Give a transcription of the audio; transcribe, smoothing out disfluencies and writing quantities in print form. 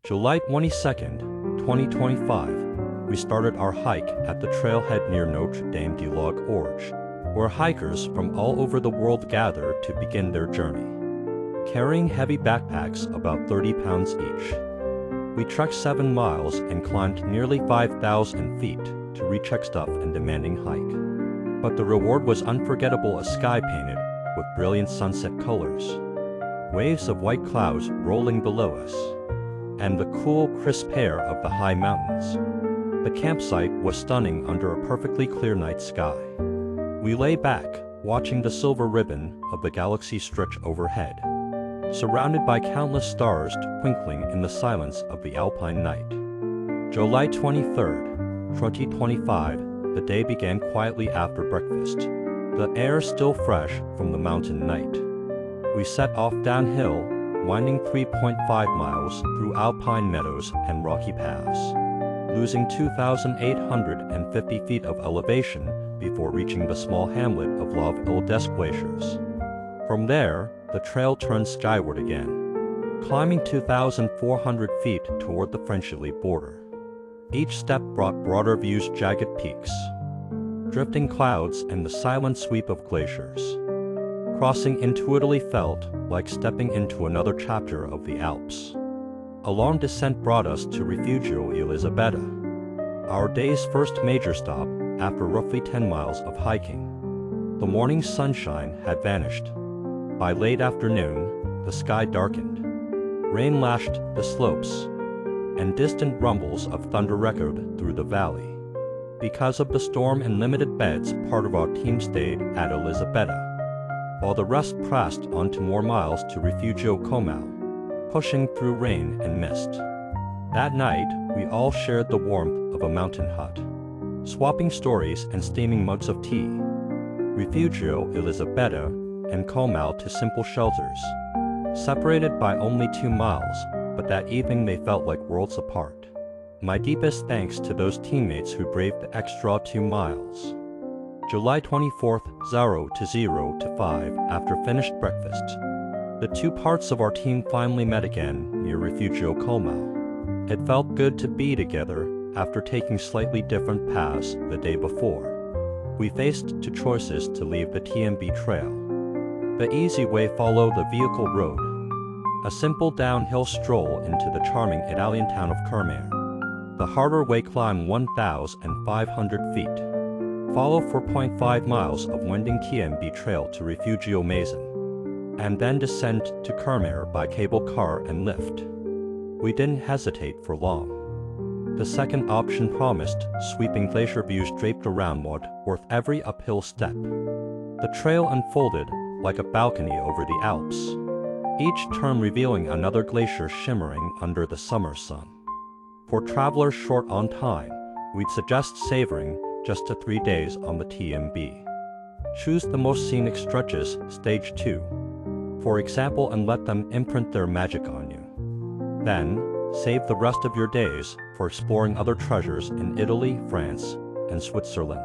July 22nd, 2025, we started our hike at the trailhead near Notre Dame de la Gorge, where hikers from all over the world gather to begin their journey. Carrying heavy backpacks about 30 pounds each, we trekked 7 miles and climbed nearly 5,000 feet to reach a tough and demanding hike. But the reward was unforgettable, a sky painted with brilliant sunset colors, waves of white clouds rolling below us, and the cool, crisp air of the high mountains. The campsite was stunning under a perfectly clear night sky. We lay back, watching the silver ribbon of the galaxy stretch overhead, surrounded by countless stars twinkling in the silence of the alpine night. July 23rd, 2025, the day began quietly after breakfast, the air still fresh from the mountain night. We set off downhill, winding 3.5 miles through alpine meadows and rocky paths, losing 2,850 feet of elevation before reaching the small hamlet of La Ville des Glaciers. From there, the trail turned skyward again, climbing 2,400 feet toward the French-Italy border. Each step brought broader views, jagged peaks, drifting clouds, and the silent sweep of glaciers. Crossing into Italy felt like stepping into another chapter of the Alps. A long descent brought us to Refugio Elisabetta, our day's first major stop after roughly 10 miles of hiking. The morning sunshine had vanished. By late afternoon, the sky darkened. Rain lashed the slopes, and distant rumbles of thunder echoed through the valley. Because of the storm and limited beds, part of our team stayed at Elisabetta, while the rest pressed on to more miles to Refugio Como, pushing through rain and mist. That night, we all shared the warmth of a mountain hut, swapping stories and steaming mugs of tea. Refugio Elisabetta and Como to simple shelters, separated by only 2 miles, but that evening they felt like worlds apart. My deepest thanks to those teammates who braved the extra 2 miles. July 24th, 0 to 5, after finished breakfast, the 2 parts of our team finally met again near Refugio Como. It felt good to be together after taking slightly different paths the day before. We faced 2 choices to leave the TMB trail. The easy way: follow the vehicle road, a simple downhill stroll into the charming Italian town of Kermere. The harder way: climb 1,500 feet, follow 4.5 miles of winding TMB trail to Refugio Maison, and then descend to Kermere by cable car and lift. We didn't hesitate for long. The second option promised sweeping glacier views draped around wood worth every uphill step. The trail unfolded like a balcony over the Alps, each turn revealing another glacier shimmering under the summer sun. For travelers short on time, we'd suggest savoring just 3 days on the TMB. Choose the most scenic stretches, stage 2, for example, and let them imprint their magic on you. Then, save the rest of your days for exploring other treasures in Italy, France, and Switzerland.